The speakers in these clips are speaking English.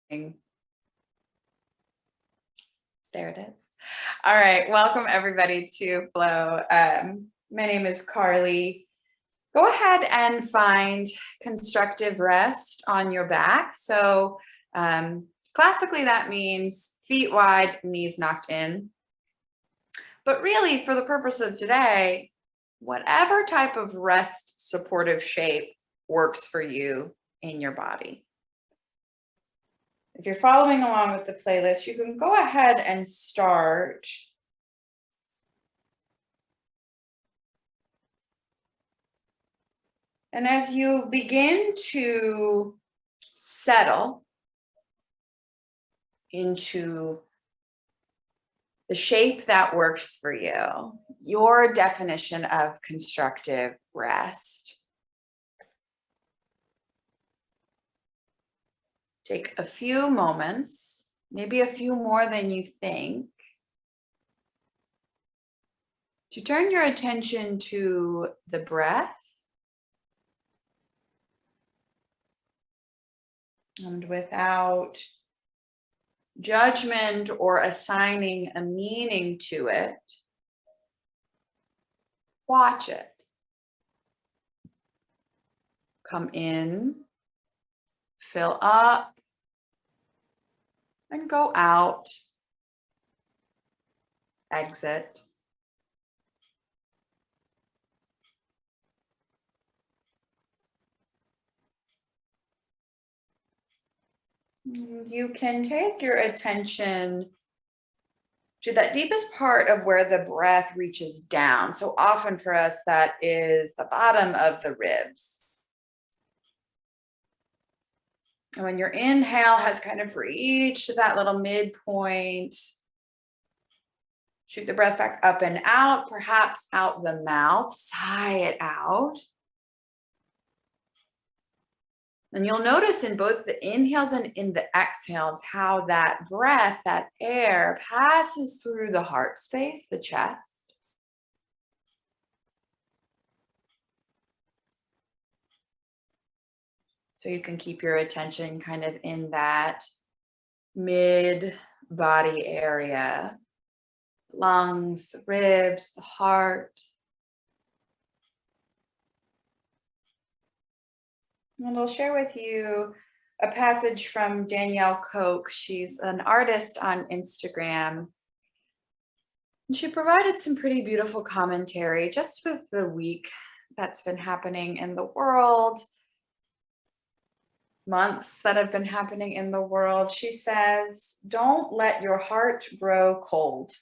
There it is. All right, welcome everybody to Flow. My name is Karley. Go ahead and find constructive rest on your back. So classically that means feet wide, knees knocked in. But really, for the purpose of today, whatever type of rest supportive shape works for you in your body. If you're following along with the playlist, you can go ahead and start and as you begin to settle into the shape that works for you, your definition of constructive rest, take a few moments, maybe a few more than you think, to turn your attention to the breath. And without judgment or assigning a meaning to it, watch it. Come in, fill up, and go out, exit. You can take your attention to that deepest part of where the breath reaches down. So often for us, that is the bottom of the ribs. And when your inhale has kind of reached that little midpoint, shoot the breath back up and out, perhaps out the mouth, sigh it out. And you'll notice in both the inhales and in the exhales how that breath, that air passes through the heart space, the chest. So you can keep your attention kind of in that mid-body area, lungs, the ribs, the heart. And I'll share with you a passage from Danielle Koch. She's an artist on Instagram. And she provided some pretty beautiful commentary just with the week that's been happening in the world, months that have been happening in the world. She says, don't let your heart grow cold.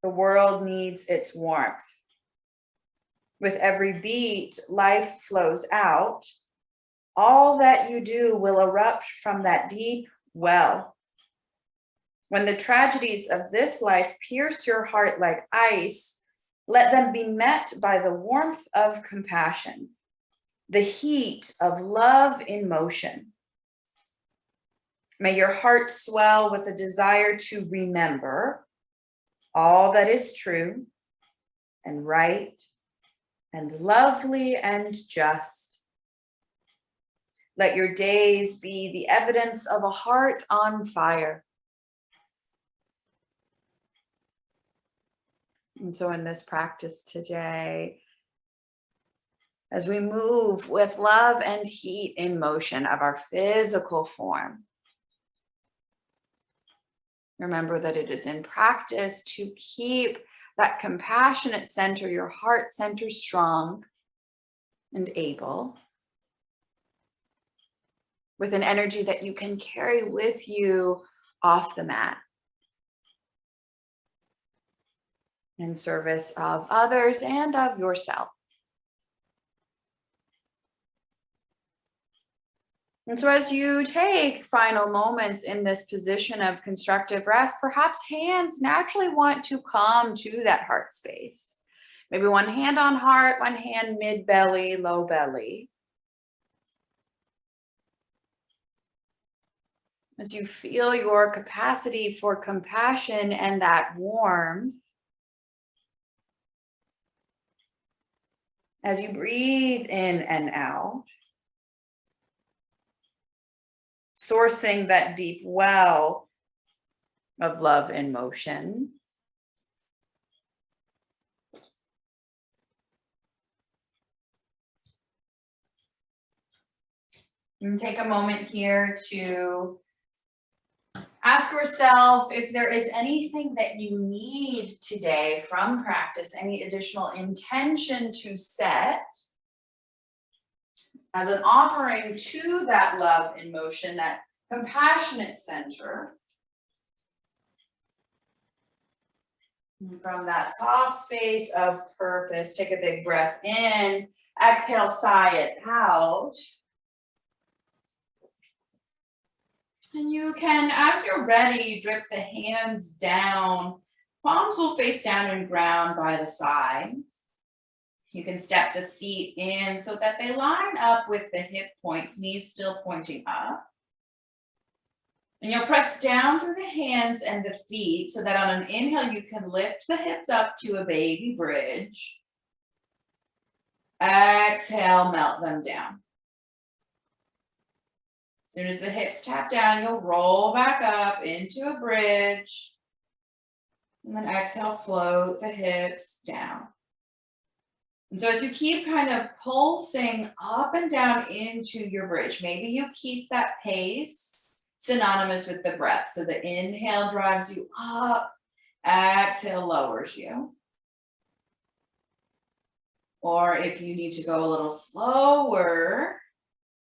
The world needs its warmth. With every beat, life flows out. All that you do will erupt from that deep well. When the tragedies of this life pierce your heart like ice, let them be met by the warmth of compassion, the heat of love in motion. May your heart swell with a desire to remember all that is true and right and lovely and just. Let your days be the evidence of a heart on fire. And so in this practice today, as we move with love and heat in motion of our physical form, remember that it is in practice to keep that compassionate center, your heart center, strong and able, with an energy that you can carry with you off the mat in service of others and of yourself. And so as you take final moments in this position of constructive rest, perhaps hands naturally want to come to that heart space. Maybe one hand on heart, one hand mid-belly, low belly. As you feel your capacity for compassion and that warmth, as you breathe in and out, sourcing that deep well of love and motion. And take a moment here to ask yourself if there is anything that you need today from practice, any additional intention to set as an offering to that love and motion, that compassionate center. And from that soft space of purpose, take a big breath in, exhale, sigh it out. And you can, as you're ready, drip the hands down. Palms will face down and ground by the sides. You can step the feet in so that they line up with the hip points, knees still pointing up. And you'll press down through the hands and the feet so that on an inhale, you can lift the hips up to a baby bridge. Exhale, melt them down. As soon as the hips tap down, you'll roll back up into a bridge. And then exhale, float the hips down. And so as you keep kind of pulsing up and down into your bridge, maybe you keep that pace synonymous with the breath. So the inhale drives you up, exhale lowers you. Or if you need to go a little slower,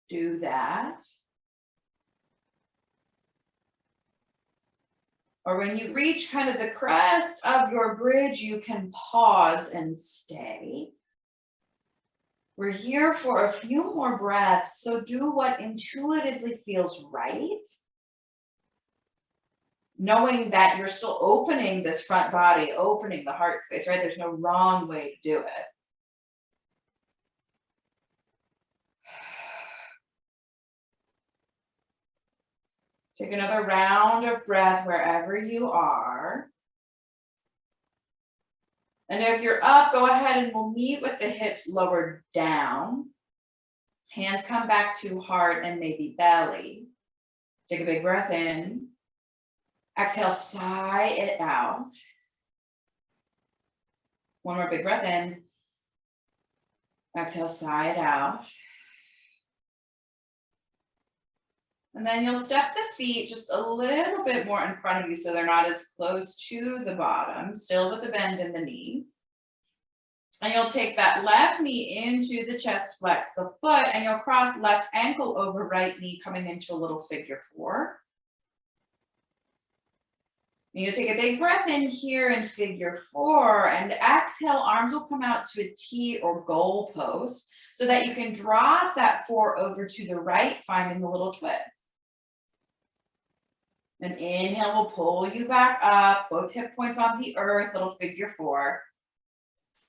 do that. Or when you reach kind of the crest of your bridge, you can pause and stay. We're here for a few more breaths, so do what intuitively feels right. Knowing that you're still opening this front body, opening the heart space, right? There's no wrong way to do it. Take another round of breath wherever you are. And if you're up, go ahead and we'll meet with the hips lowered down. Hands come back to heart and maybe belly. Take a big breath in. Exhale, sigh it out. One more big breath in. Exhale, sigh it out. And then you'll step the feet just a little bit more in front of you so they're not as close to the bottom, still with the bend in the knees. And you'll take that left knee into the chest, flex the foot, and you'll cross left ankle over right knee, coming into a little figure four. And you'll take a big breath in here in figure four, and exhale, arms will come out to a T or goal post so that you can drop that four over to the right, finding a little twist. Then inhale will pull you back up, both hip points on the earth, little figure four.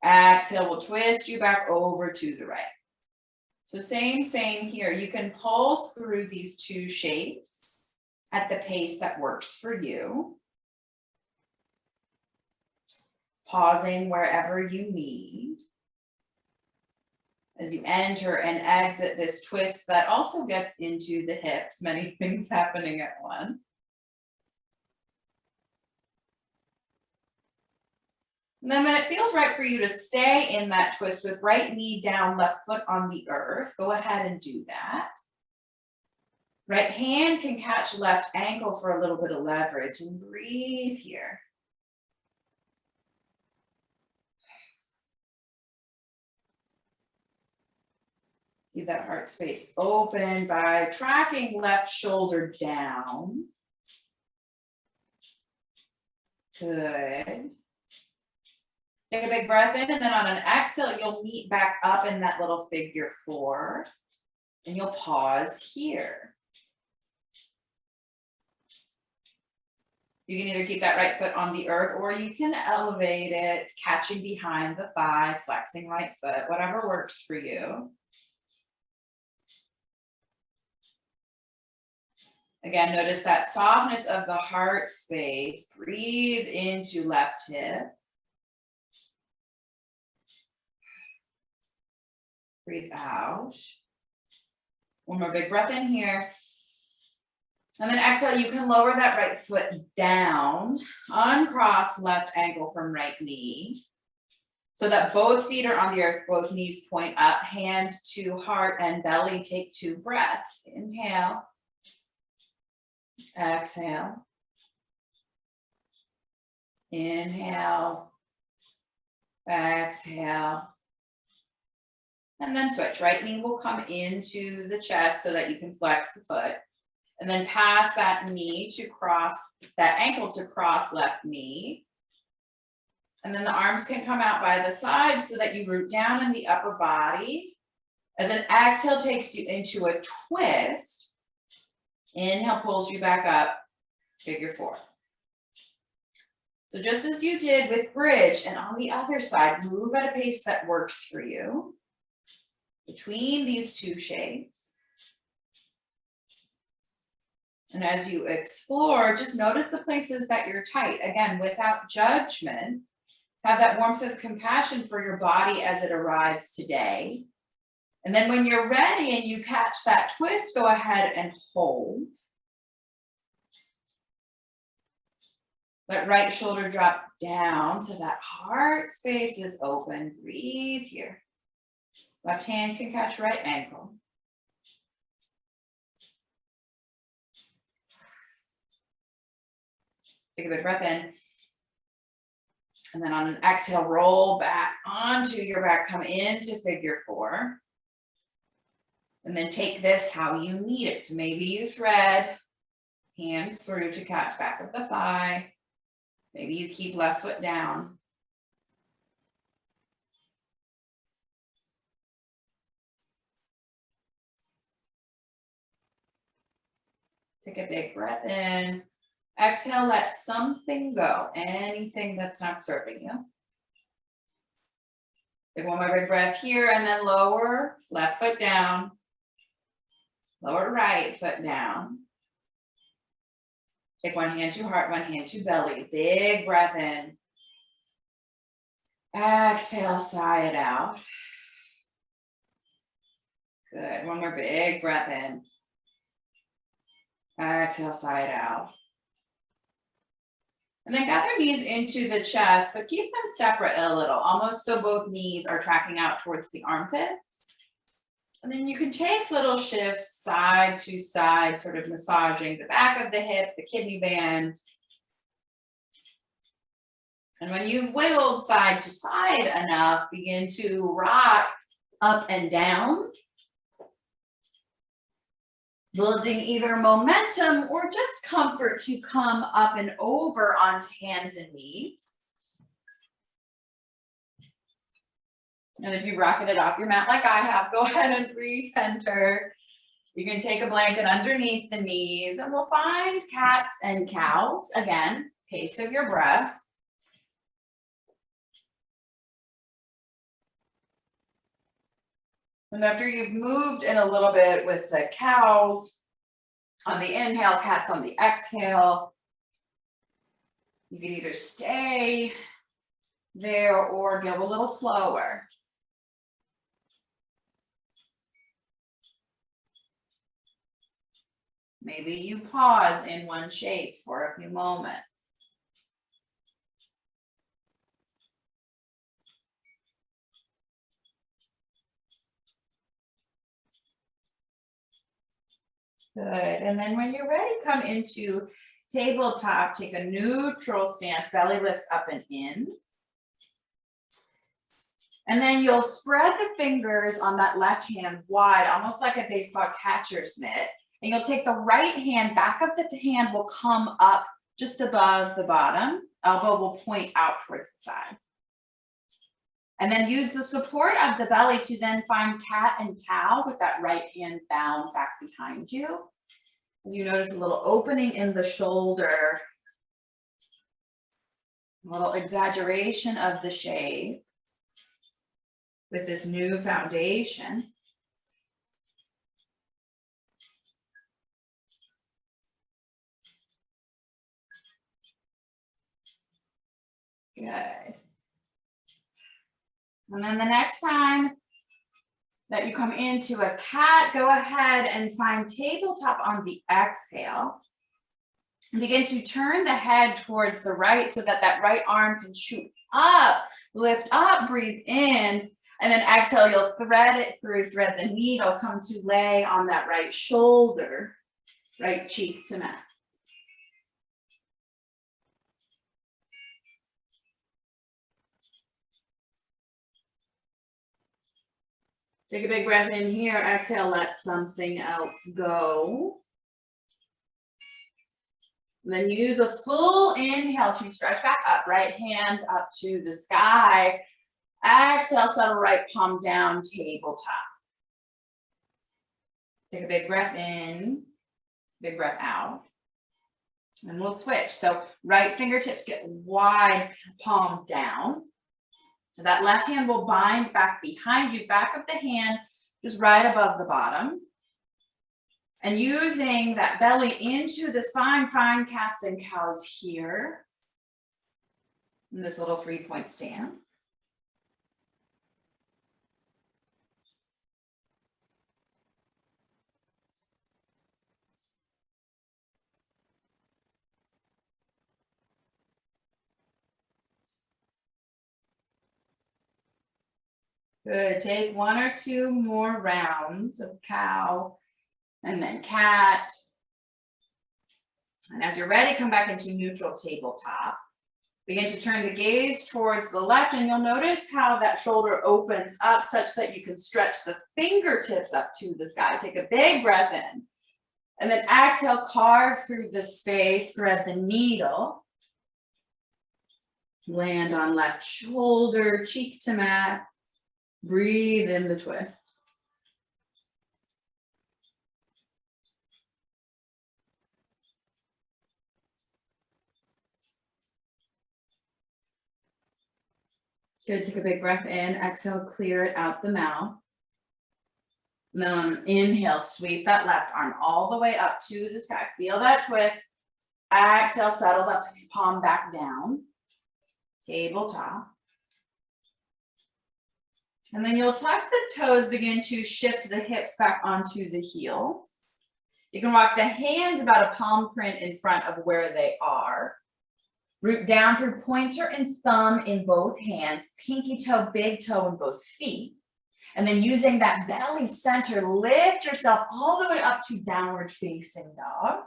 Exhale will twist you back over to the right. So same here. You can pulse through these two shapes at the pace that works for you. Pausing wherever you need. As you enter and exit this twist that also gets into the hips, many things happening at once. And then when it feels right for you to stay in that twist with right knee down, left foot on the earth, go ahead and do that. Right hand can catch left ankle for a little bit of leverage and breathe here. Keep that heart space open by tracking left shoulder down. Good. Take a big breath in, and then on an exhale, you'll meet back up in that little figure four, and you'll pause here. You can either keep that right foot on the earth, or you can elevate it, catching behind the thigh, flexing right foot, whatever works for you. Again, notice that softness of the heart space. Breathe into left hip. Breathe out. One more big breath in here. And then exhale, you can lower that right foot down, uncross left ankle from right knee, so that both feet are on the earth, both knees point up, hand to heart and belly. Take 2 breaths. Inhale, exhale, inhale, exhale, and then switch. Right knee will come into the chest so that you can flex the foot. And then pass that knee to cross, that ankle to cross left knee. And then the arms can come out by the side so that you root down in the upper body. As an exhale takes you into a twist. Inhale pulls you back up, figure 4. So just as you did with bridge, and on the other side, move at a pace that works for you between these 2 shapes. And as you explore, just notice the places that you're tight. Again, without judgment, have that warmth of compassion for your body as it arrives today. And then when you're ready and you catch that twist, go ahead and hold. Let right shoulder drop down so that heart space is open. Breathe here. Left hand can catch right ankle. Take a big breath in. And then on an exhale, roll back onto your back, come into figure 4. And then take this how you need it. So maybe you thread hands through to catch back of the thigh. Maybe you keep left foot down. Take a big breath in. Exhale, let something go, anything that's not serving you. Take one more big breath here and then lower left foot down. Lower right foot down. Take one hand to heart, one hand to belly. Big breath in. Exhale, sigh it out. Good. One more big breath in. Exhale, sigh it out. And then gather knees into the chest, but keep them separate a little, almost so both knees are tracking out towards the armpits. And then you can take little shifts side to side, sort of massaging the back of the hip, the kidney band. And when you've wiggled side to side enough, begin to rock up and down, building either momentum or just comfort to come up and over onto hands and knees. And if you rocket it off your mat like I have, go ahead and re-center. You can take a blanket underneath the knees and we'll find cats and cows. Again, pace of your breath. And after you've moved in a little bit with the cows on the inhale, cats on the exhale, you can either stay there or go a little slower. Maybe you pause in one shape for a few moments. Good. And then when you're ready, come into tabletop. Take a neutral stance. Belly lifts up and in. And then you'll spread the fingers on that left hand wide, almost like a baseball catcher's mitt. And you'll take the right hand, back of the hand will come up just above the bottom. Elbow will point out towards the side. And then use the support of the belly to then find cat and cow with that right hand bound back behind you. As you notice a little opening in the shoulder, a little exaggeration of the shape with this new foundation. Good. And then the next time that you come into a cat. Go ahead and find tabletop on the exhale. And begin to turn the head towards the right so that that right arm can shoot up, lift up, breathe in, and then exhale, you'll thread it through, thread the needle, come to lay on that right shoulder, right cheek to mat. Take a big breath in here, exhale, let something else go. And then use a full inhale to stretch back up, right hand up to the sky. Exhale, settle right palm down, tabletop. Take a big breath in, big breath out. And we'll switch. So right fingertips get wide, palm down. So that left hand will bind back behind you, back of the hand, just right above the bottom. And using that belly into the spine, find cats and cows here. In this little 3-point stance. Good, take 1 or 2 more rounds of cow and then cat. And as you're ready, come back into neutral tabletop. Begin to turn the gaze towards the left, and you'll notice how that shoulder opens up such that you can stretch the fingertips up to the sky. Take a big breath in. And then exhale, carve through the space, thread the needle. Land on left shoulder, cheek to mat. Breathe in the twist. Good, take a big breath in, exhale, clear it out the mouth. And then inhale, sweep that left arm all the way up to the sky. Feel that twist. Exhale, settle that palm back down. Tabletop. And then you'll tuck the toes, begin to shift the hips back onto the heels. You can walk the hands about a palm print in front of where they are. Root down through pointer and thumb in both hands, pinky toe, big toe in both feet. And then using that belly center, lift yourself all the way up to downward facing dog.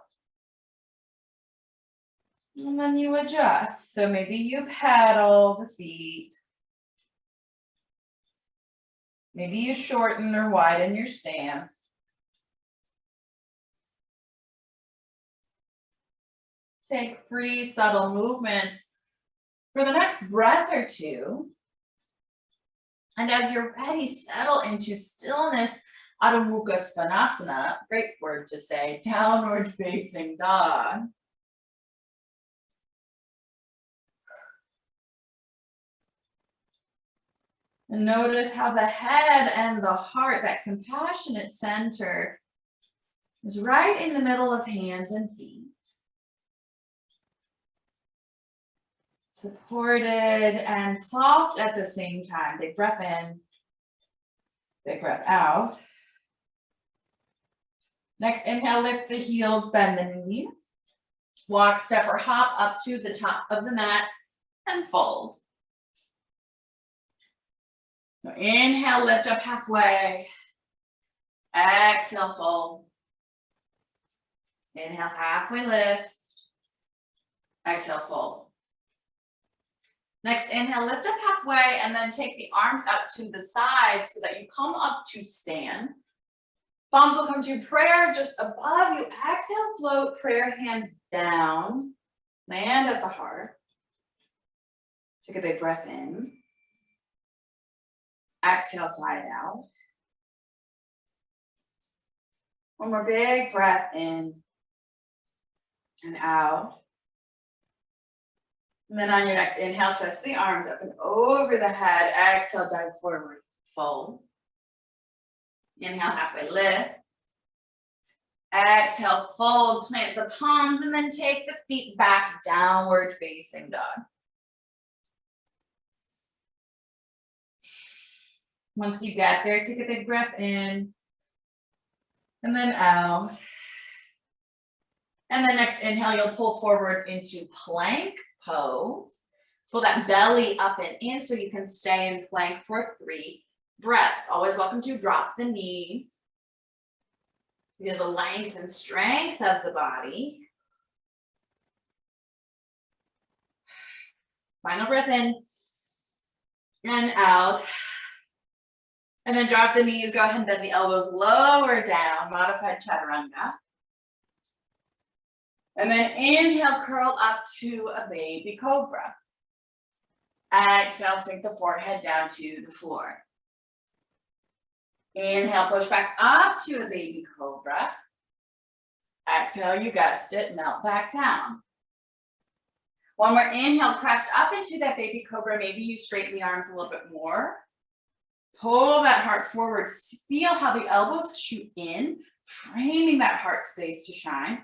And then you adjust. So maybe you pedal the feet. Maybe you shorten or widen your stance. Take free, subtle movements for the next breath or two. And as you're ready, settle into stillness, Adho Mukha Svanasana, great word to say, downward facing dog. And notice how the head and the heart, that compassionate center, is right in the middle of hands and feet. Supported and soft at the same time. Big breath in, big breath out. Next, inhale, lift the heels, bend the knees. Walk, step, or hop up to the top of the mat and fold. So inhale, lift up halfway. Exhale, fold. Inhale, halfway lift. Exhale, fold. Next, inhale, lift up halfway, and then take the arms out to the side so that you come up to stand. Palms will come to prayer just above you. Exhale, float, prayer hands down. Land at the heart. Take a big breath in. Exhale, side out. One more big breath in and out. And then on your next inhale, stretch the arms up and over the head. Exhale, dive forward, fold. Inhale, halfway lift. Exhale, fold, plant the palms, and then take the feet back, downward facing dog. Once you get there, take a big breath in and then out. And then next inhale, you'll pull forward into plank pose. Pull that belly up and in so you can stay in plank for 3 breaths. Always welcome to drop the knees. Feel the length and strength of the body. Final breath in and out. And then drop the knees, go ahead and bend the elbows lower down, modified chaturanga. And then inhale, curl up to a baby cobra. Exhale, sink the forehead down to the floor. Inhale, push back up to a baby cobra. Exhale, you guessed it, melt back down. One more inhale, crest up into that baby cobra. Maybe you straighten the arms a little bit more. Pull that heart forward. Feel how the elbows shoot in, framing that heart space to shine.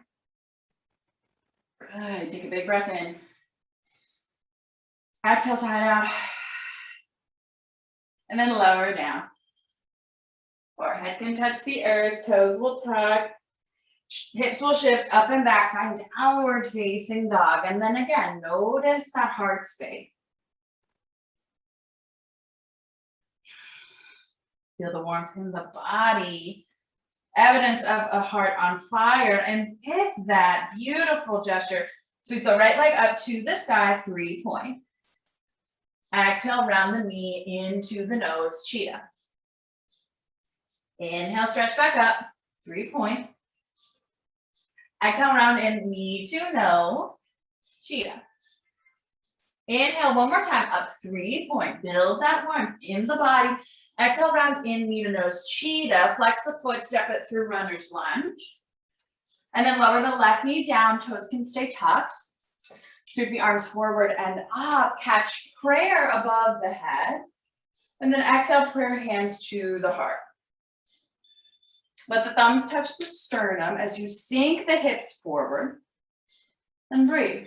Good, take a big breath in. Exhale, side out. And then lower down. Forehead can touch the earth, toes will tuck. Hips will shift up and back, find downward facing dog. And then again, notice that heart space. Feel the warmth in the body. Evidence of a heart on fire. And pick that beautiful gesture. Sweep the right leg up to the sky, 3-point. Exhale, round the knee into the nose, cheetah. Inhale, stretch back up, 3-point. Exhale, round in, knee to nose, cheetah. Inhale, one more time, up, 3-point. Build that warmth in the body. Exhale, round in, knee to nose, cheetah. Flex the foot, step it through runner's lunge. And then lower the left knee down, toes can stay tucked. Sweep the arms forward and up, catch prayer above the head. And then exhale, prayer hands to the heart. Let the thumbs touch the sternum as you sink the hips forward and breathe.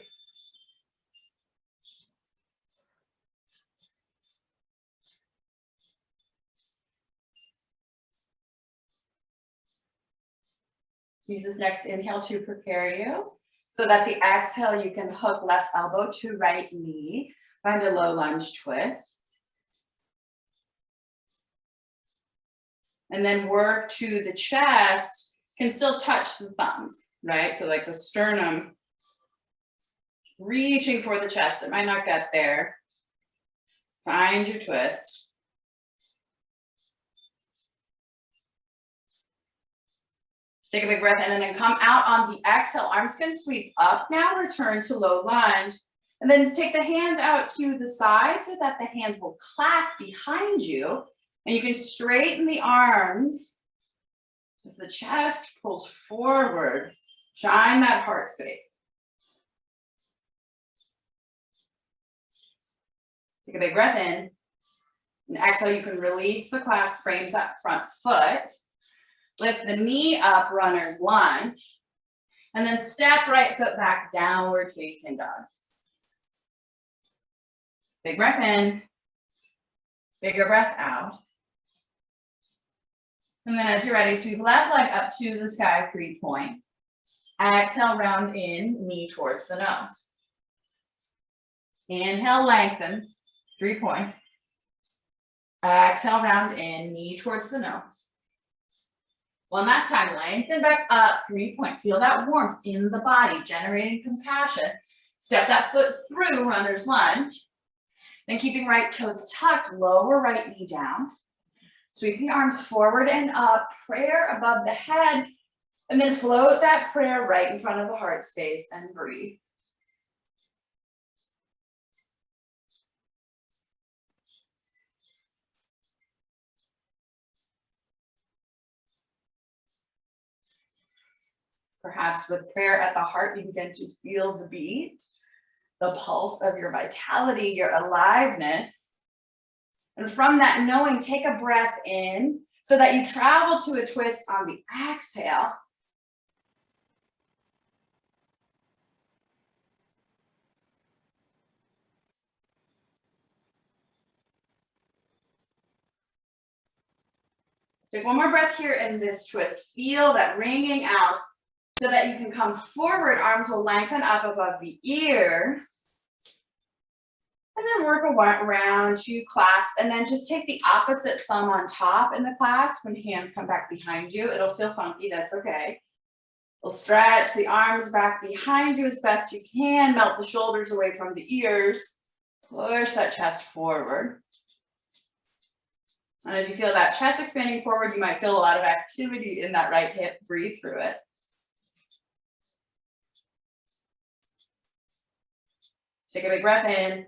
Use this next inhale to prepare you so that the exhale, you can hook left elbow to right knee. Find a low lunge twist. And then work to the chest, can still touch the thumbs, right? So like the sternum, reaching for the chest. It might not get there. Find your twist. Take a big breath in and then come out on the exhale. Arms can sweep up now, return to low lunge. And then take the hands out to the side so that the hands will clasp behind you. And you can straighten the arms as the chest pulls forward. Shine that heart space. Take a big breath in. And exhale, you can release the clasp, frames that front foot. Lift the knee up, runner's lunge. And then step right foot back, downward facing dog. Big breath in. Bigger breath out. And then as you're ready, sweep left leg up to the sky, 3-point. Exhale, round in, knee towards the nose. Inhale, lengthen, 3-point. Exhale, round in, knee towards the nose. One last time, lengthen back up, 3-point. Feel that warmth in the body, generating compassion. Step that foot through, runner's lunge. Then keeping right toes tucked, lower right knee down. Sweep the arms forward and up, prayer above the head, and then float that prayer right in front of the heart space and breathe. Perhaps with prayer at the heart, you begin to feel the beat, the pulse of your vitality, your aliveness. And from that knowing, take a breath in so that you travel to a twist on the exhale. Take one more breath here in this twist. Feel that ringing out so that you can come forward. Arms will lengthen up above the ears. And then work around to clasp, and then just take the opposite thumb on top in the clasp when hands come back behind you. It'll feel funky, that's okay. We'll stretch the arms back behind you as best you can. Melt the shoulders away from the ears. Push that chest forward. And as you feel that chest expanding forward, you might feel a lot of activity in that right hip. Breathe through it. Take a big breath in.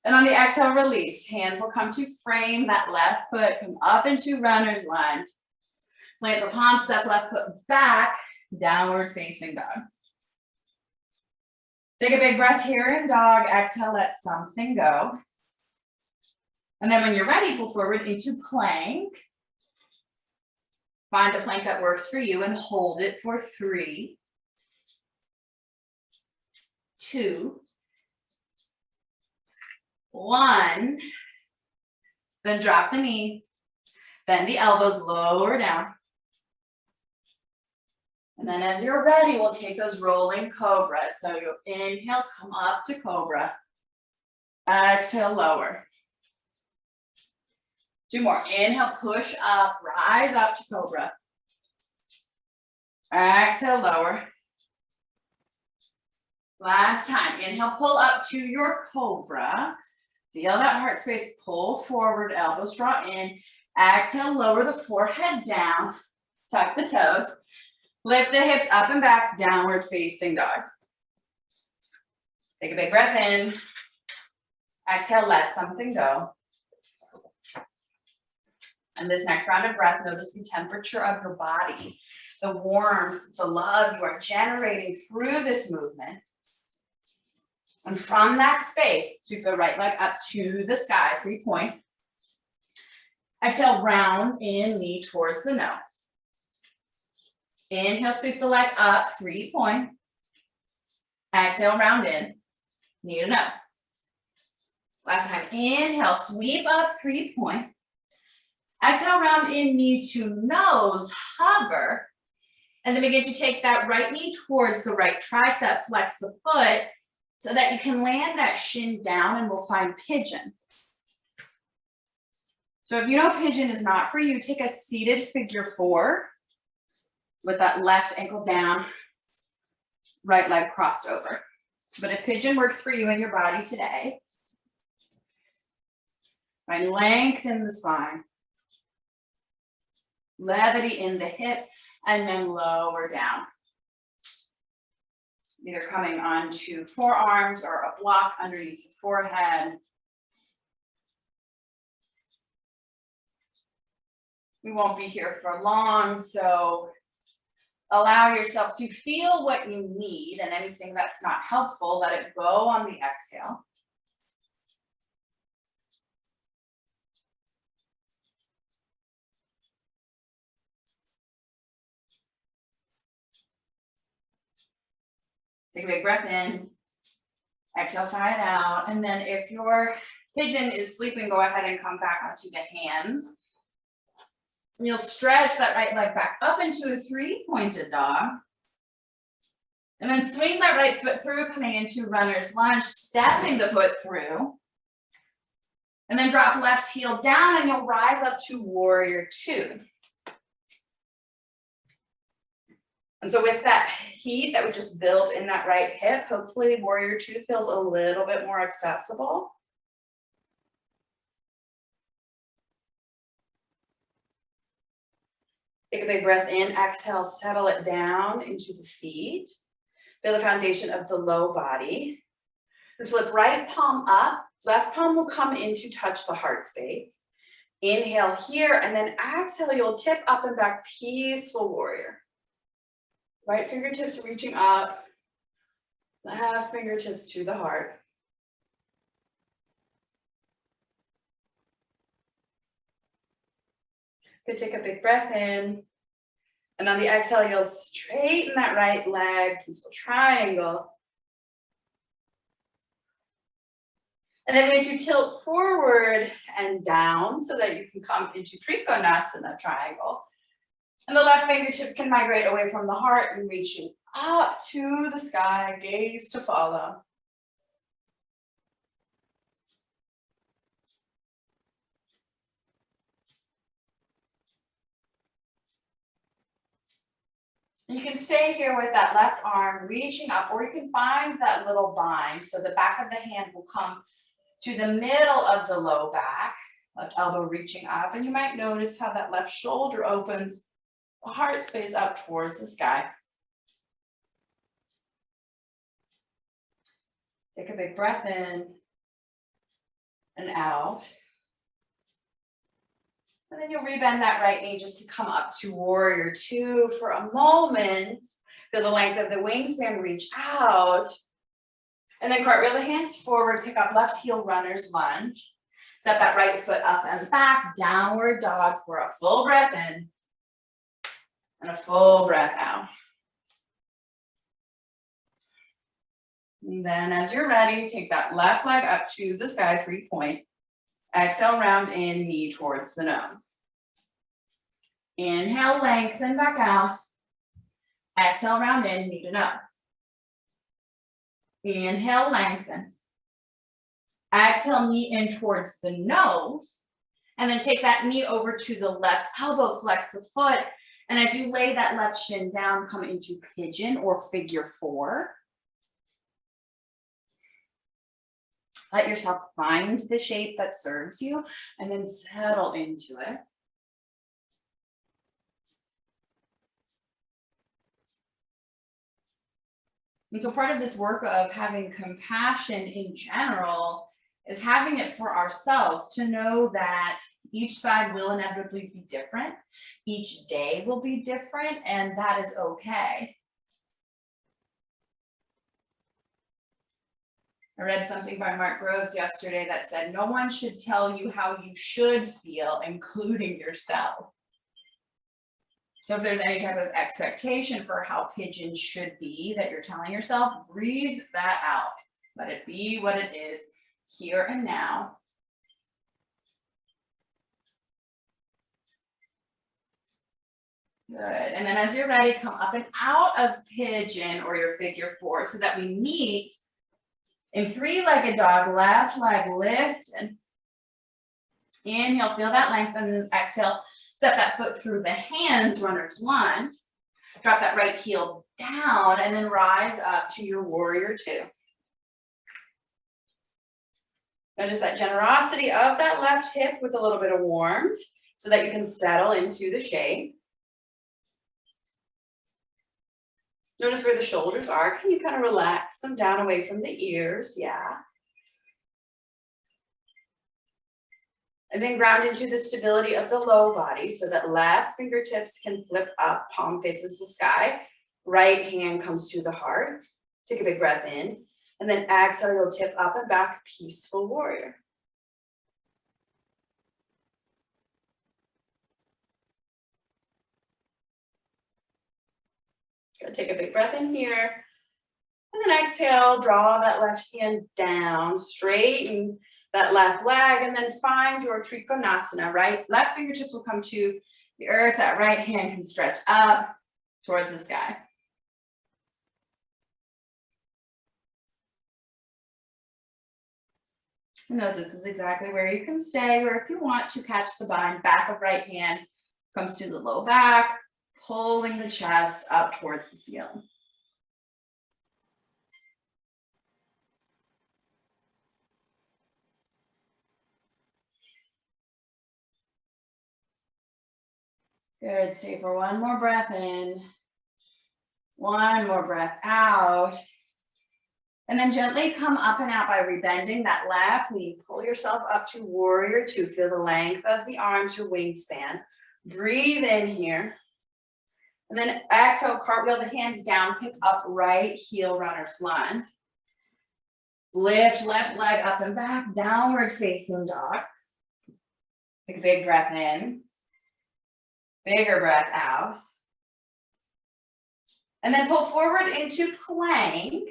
And on the exhale, release. Hands will come to frame that left foot. Come up into runner's lunge. Plant the palm, step left foot back. Downward facing dog. Take a big breath here in dog. Exhale, let something go. And then when you're ready, pull forward into plank. Find a plank that works for you and hold it for 3, 2, 1. Then drop the knees. Bend the elbows, lower down. And then as you're ready, we'll take those rolling cobras. So you'll inhale, come up to cobra. Exhale, lower. 2 more. Inhale, push up, rise up to cobra. Exhale, lower. Last time. Inhale, pull up to your cobra. Feel that heart space, pull forward, elbows draw in. Exhale, lower the forehead down. Tuck the toes. Lift the hips up and back, downward facing dog. Take a big breath in. Exhale, let something go. And this next round of breath, notice the temperature of your body, the warmth, the love you are generating through this movement. And from that space, sweep the right leg up to the sky, 3-point. Exhale, round in, knee towards the nose. Inhale, sweep the leg up, 3-point. Exhale, round in, knee to nose. Last time, inhale, sweep up, 3-point. Exhale, round in, knee to nose, hover. And then begin to take that right knee towards the right tricep, flex the foot so that you can land that shin down, and we'll find pigeon. So if you know pigeon is not for you, take a seated figure 4 with that left ankle down, right leg crossed over. But if pigeon works for you in your body today, find length in the spine, levity in the hips, and then lower down. Either coming onto forearms or a block underneath the forehead. We won't be here for long, so allow yourself to feel what you need, and anything that's not helpful, let it go on the exhale. Take a big breath in, exhale, sigh it out. And then if your pigeon is sleeping, go ahead and come back onto the hands. And you'll stretch that right leg back up into a 3-pointed dog. And then swing that right foot through, coming into runner's lunge, stepping the foot through. And then drop left heel down, and you'll rise up to warrior 2. And so with that heat that we just built in that right hip, hopefully warrior 2 feels a little bit more accessible. Take a big breath in, exhale, settle it down into the feet. Feel the foundation of the low body. And flip right palm up, left palm will come in to touch the heart space. Inhale here, and then exhale, you'll tip up and back, peaceful warrior. Right fingertips reaching up, left fingertips to the heart. Good, take a big breath in. And on the exhale, you'll straighten that right leg, peaceful triangle. And then we're going to tilt forward and down so that you can come into Trikonasana triangle. And the left fingertips can migrate away from the heart and reaching up to the sky, gaze to follow. You can stay here with that left arm reaching up, or you can find that little bind. So the back of the hand will come to the middle of the low back, left elbow reaching up. And you might notice how that left shoulder opens, the heart space up towards the sky. Take a big breath in and out. And then you'll rebend that right knee just to come up to warrior two for a moment. Feel the length of the wingspan, reach out. And then cartwheel the hands forward, pick up left heel runner's lunge. Step that right foot up and back, downward dog for a full breath in and a full breath out. And then as you're ready, take that left leg up to the sky, 3-point. Exhale, round in, knee towards the nose. Inhale, lengthen back out. Exhale, round in, knee to nose. Inhale, lengthen. Exhale, knee in towards the nose. And then take that knee over to the left elbow, flex the foot. And as you lay that left shin down, come into pigeon or figure four. Let yourself find the shape that serves you and then settle into it. And so part of this work of having compassion in general is having it for ourselves to know that each side will inevitably be different. Each day will be different, and that is okay. I read something by Mark Groves yesterday that said, no one should tell you how you should feel, including yourself. So if there's any type of expectation for how pigeon should be that you're telling yourself, breathe that out. Let it be what it is, here and now. Good. And then as you're ready, come up and out of pigeon or your figure four so that we meet in three-legged dog, left leg lift and inhale, feel that length, and then exhale, step that foot through the hands, runner's lunge. Drop that right heel down and then rise up to your warrior two. Notice that generosity of that left hip with a little bit of warmth so that you can settle into the shape. Notice where the shoulders are. Can you kind of relax them down away from the ears? Yeah. And then ground into the stability of the low body so that left fingertips can flip up, palm faces the sky. Right hand comes to the heart. Take a big breath in. And then exhale, you'll tip up and back, peaceful warrior. Good. Take a big breath in here. And then exhale, draw that left hand down, straighten that left leg, and then find your Trikonasana, right? Left fingertips will come to the earth. That right hand can stretch up towards the sky. Know this is exactly where you can stay, or if you want to catch the bind, back of right hand comes to the low back, pulling the chest up towards the ceiling. Good, stay for one more breath in, one more breath out. And then gently come up and out by rebending that left knee. Pull yourself up to warrior two. Feel the length of the arms, your wingspan. Breathe in here. And then exhale, cartwheel the hands down, pick up right heel, runner's lunge. Lift left leg up and back, downward facing dog. Take a big breath in. Bigger breath out. And then pull forward into plank.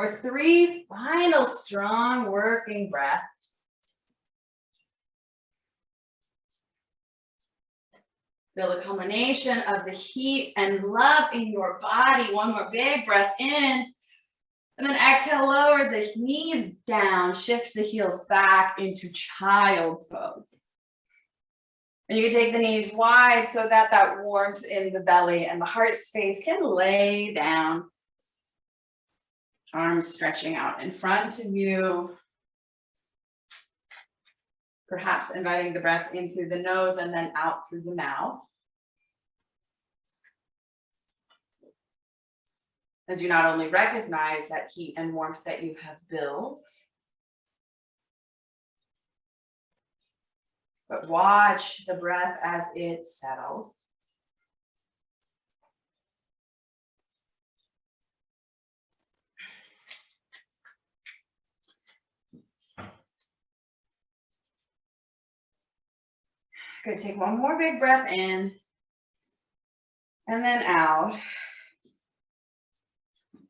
For 3 final strong working breaths. Feel the culmination of the heat and love in your body. One more big breath in. And then exhale, lower the knees down. Shift the heels back into child's pose. And you can take the knees wide so that that warmth in the belly and the heart space can lay down. Arms stretching out in front of you. Perhaps inviting the breath in through the nose and then out through the mouth. As you not only recognize that heat and warmth that you have built, but watch the breath as it settles. Good, take one more big breath in and then out.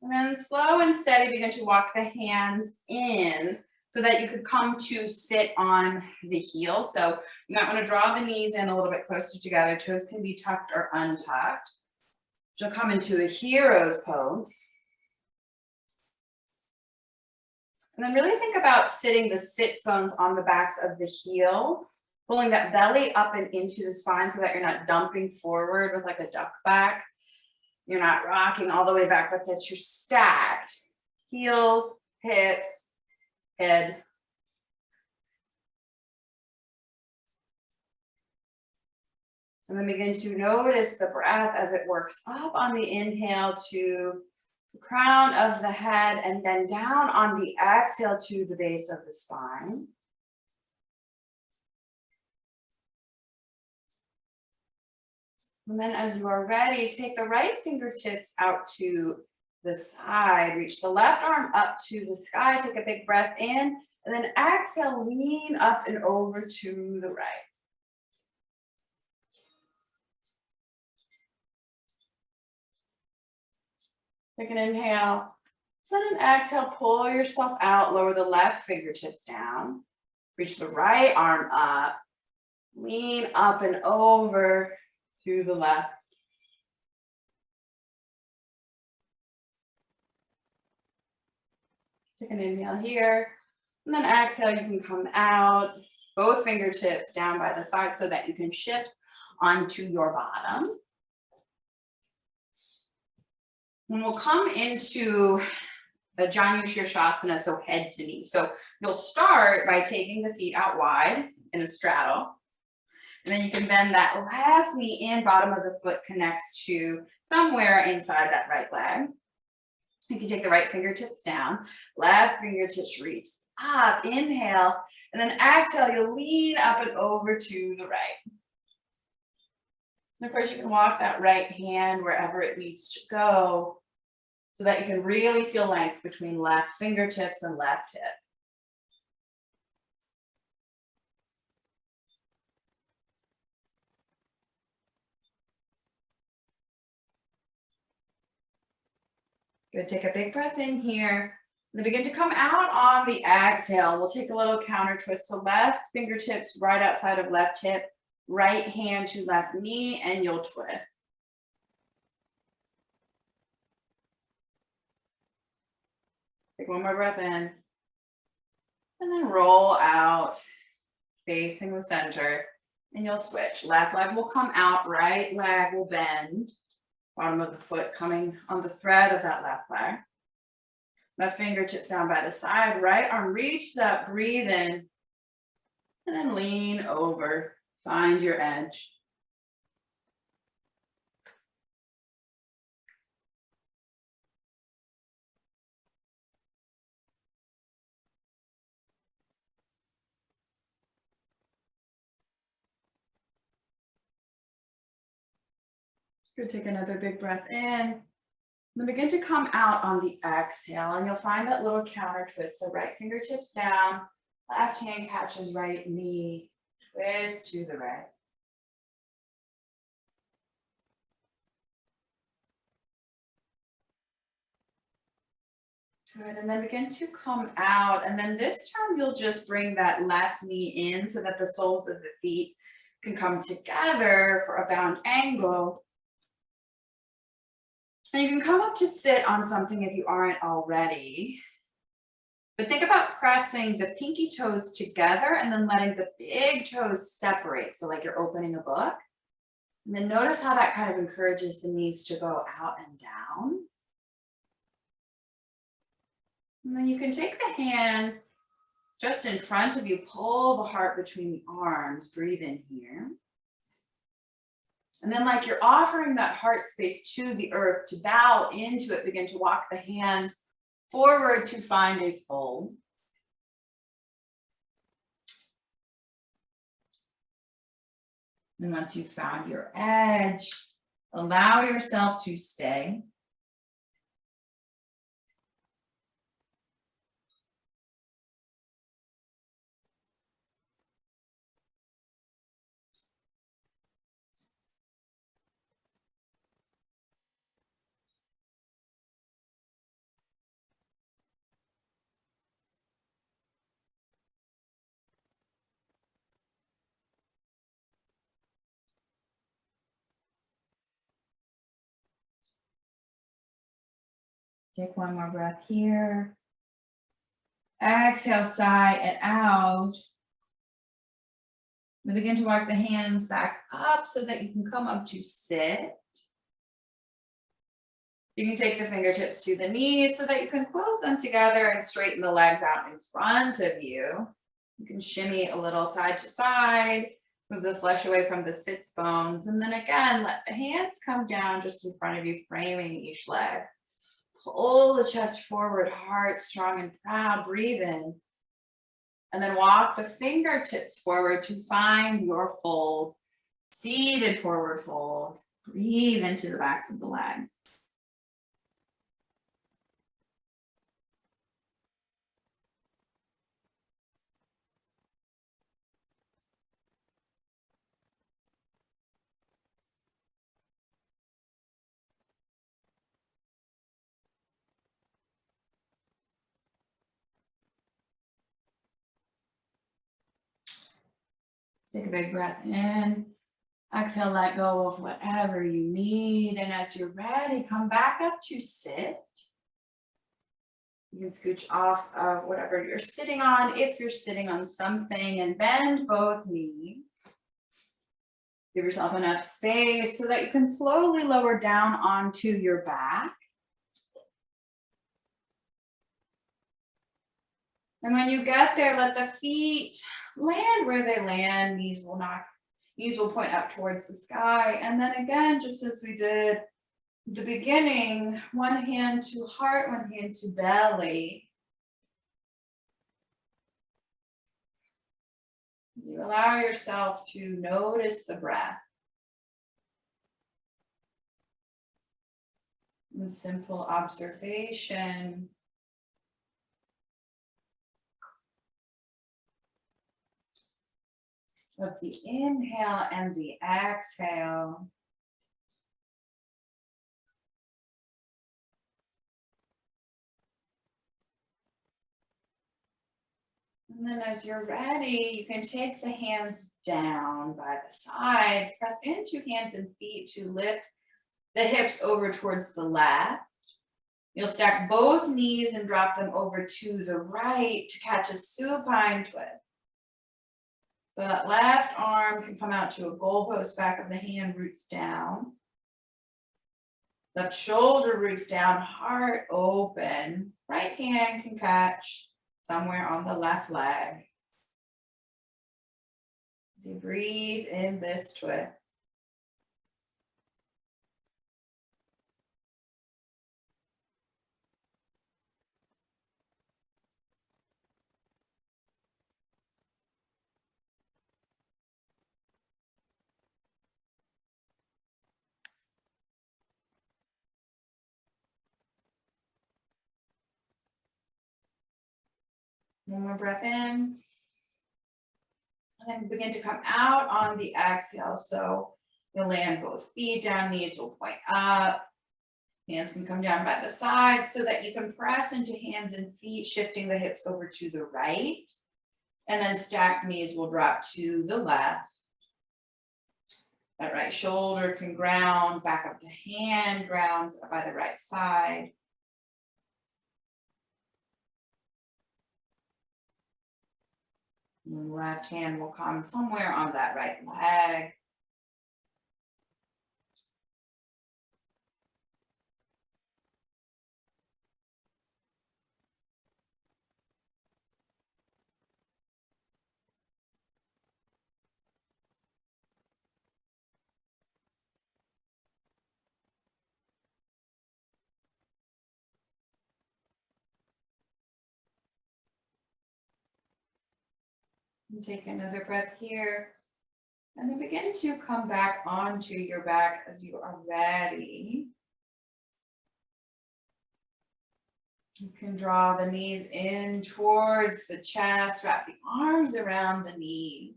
And then slow and steady, begin to walk the hands in so that you could come to sit on the heels. So you might want to draw the knees in a little bit closer together. Toes can be tucked or untucked. You'll come into a hero's pose. And then really think about sitting the sits bones on the backs of the heels, pulling that belly up and into the spine so that you're not dumping forward with like a duck back. You're not rocking all the way back, but that you're stacked. Heels, hips, head. And then begin to notice the breath as it works up on the inhale to the crown of the head and then down on the exhale to the base of the spine. And then as you are ready, take the right fingertips out to the side, reach the left arm up to the sky, take a big breath in, and then exhale, lean up and over to the right. Take an inhale, then an exhale, pull yourself out, lower the left fingertips down, reach the right arm up, lean up and over to the left. Take an inhale here, and then exhale, you can come out, both fingertips down by the side so that you can shift onto your bottom. And we'll come into a Janu Shirshasana, so head to knee. So you'll start by taking the feet out wide in a straddle. And then you can bend that left knee in, bottom of the foot connects to somewhere inside that right leg. You can take the right fingertips down, left fingertips reach up, inhale, and then exhale, you'll lean up and over to the right. And of course, you can walk that right hand wherever it needs to go so that you can really feel length between left fingertips and left hip. Good, take a big breath in here. And begin to come out on the exhale. We'll take a little counter twist. So left fingertips right outside of left hip, right hand to left knee, and you'll twist. Take one more breath in. And then roll out, facing the center. And you'll switch. Left leg will come out, right leg will bend. Bottom of the foot coming on the thread of that left leg. Left fingertips down by the side, right arm reaches up, breathe in, and then lean over, find your edge. Good, take another big breath in. Then begin to come out on the exhale, and you'll find that little counter twist. So right fingertips down, left hand catches right knee, twist to the right. Good, and then begin to come out. And then this time you'll just bring that left knee in so that the soles of the feet can come together for a bound angle. And you can come up to sit on something if you aren't already. But think about pressing the pinky toes together and then letting the big toes separate. So like you're opening a book. And then notice how that kind of encourages the knees to go out and down. And then you can take the hands just in front of you, pull the heart between the arms, breathe in here. And then like you're offering that heart space to the earth to bow into it, begin to walk the hands forward to find a fold. And once you've found your edge, allow yourself to stay. Take one more breath here. Exhale, sigh it out. Then begin to walk the hands back up so that you can come up to sit. You can take the fingertips to the knees so that you can close them together and straighten the legs out in front of you. You can shimmy a little side to side, move the flesh away from the sits bones, and then again, let the hands come down just in front of you, framing each leg. Pull the chest forward, heart strong and proud, breathe in. And then walk the fingertips forward to find your fold. Seated forward fold. Breathe into the backs of the legs. Take a big breath in. Exhale, let go of whatever you need. And as you're ready, come back up to sit. You can scooch off of whatever you're sitting on, if you're sitting on something, and bend both knees. Give yourself enough space so that you can slowly lower down onto your back. And when you get there, let the feet land where they land. Knees will point up towards the sky. And then again, just as we did at the beginning, one hand to heart, one hand to belly. You allow yourself to notice the breath. And simple observation. Of the inhale and the exhale. And then as you're ready, you can take the hands down by the sides, press into hands and feet to lift the hips over towards the left. You'll stack both knees and drop them over to the right to catch a supine twist. So that left arm can come out to a goalpost, back of the hand roots down. Left shoulder roots down, heart open. Right hand can catch somewhere on the left leg. As you breathe in this twist. One more breath in. And then begin to come out on the exhale. So you'll land both feet down, knees will point up. Hands can come down by the sides so that you can press into hands and feet, shifting the hips over to the right. And then stacked knees will drop to the left. That right shoulder can ground, back of the hand grounds by the right side. And the left hand will come somewhere on that right leg. And take another breath here. And then begin to come back onto your back as you are ready. You can draw the knees in towards the chest, wrap the arms around the knees.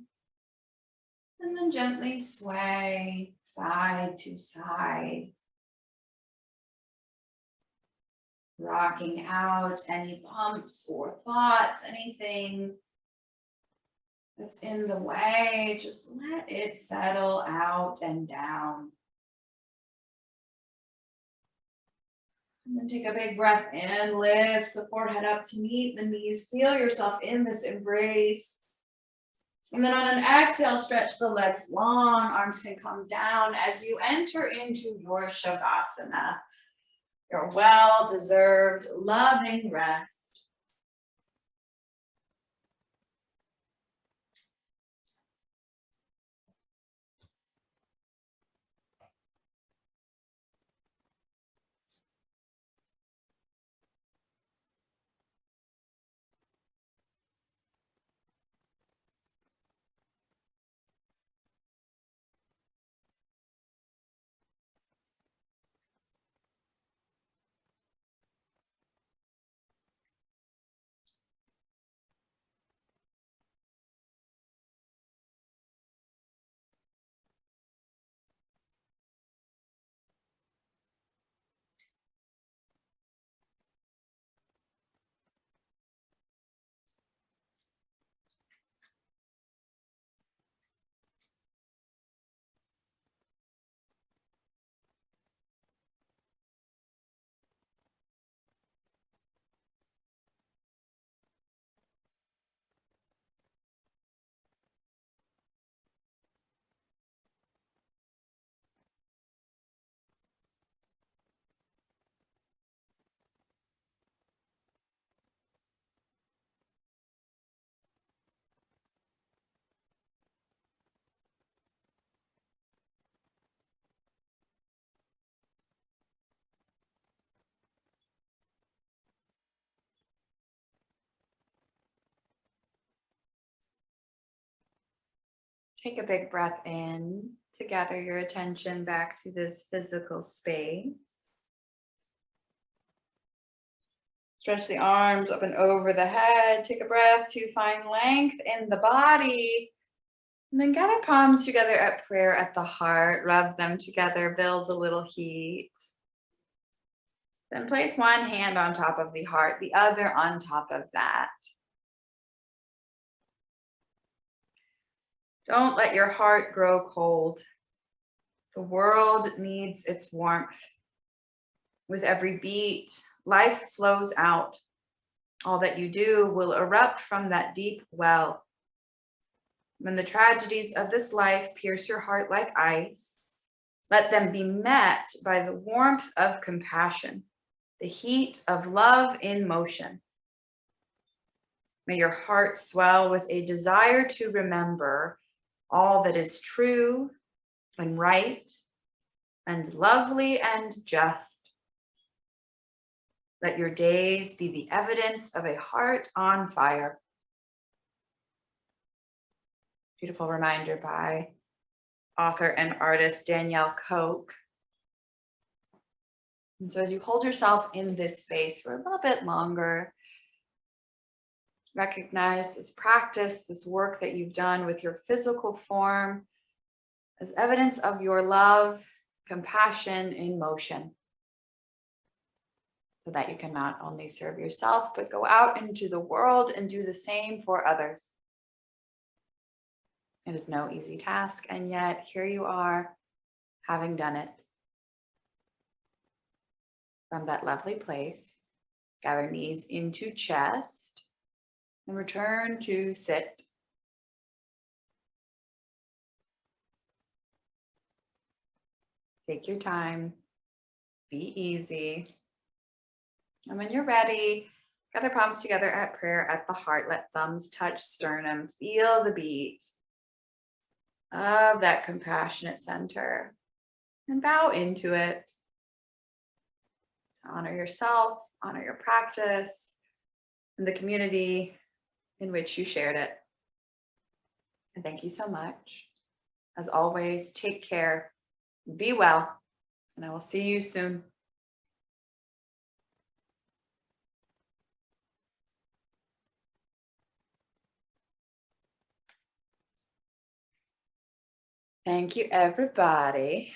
And then gently sway side to side. Rocking out any bumps or thoughts, anything that's in the way, just let it settle out and down. And then take a big breath in, lift the forehead up to meet the knees. Feel yourself in this embrace. And then on an exhale, stretch the legs long, arms can come down as you enter into your Shavasana, your well-deserved, loving rest. Take a big breath in to gather your attention back to this physical space. Stretch the arms up and over the head. Take a breath to find length in the body. And then gather palms together at prayer at the heart. Rub them together, build a little heat. Then place one hand on top of the heart, the other on top of that. Don't let your heart grow cold. The world needs its warmth. With every beat, life flows out. All that you do will erupt from that deep well. When the tragedies of this life pierce your heart like ice, let them be met by the warmth of compassion, the heat of love in motion. May your heart swell with a desire to remember all that is true and right and lovely and just. Let your days be the evidence of a heart on fire. Beautiful reminder by author and artist Danielle Koch. And so as you hold yourself in this space for a little bit longer, recognize this practice, this work that you've done with your physical form as evidence of your love, compassion in motion. so that you can not only serve yourself, but go out into the world and do the same for others. It is no easy task, and yet here you are, having done it. From that lovely place, gather knees into chest and return to sit. Take your time, be easy. And when you're ready, gather palms together at prayer at the heart. Let thumbs touch sternum. Feel the beat of that compassionate center and bow into it. To honor yourself, honor your practice, and the community in which you shared it. And thank you so much. As always, take care, be well, and I will see you soon. Thank you, everybody.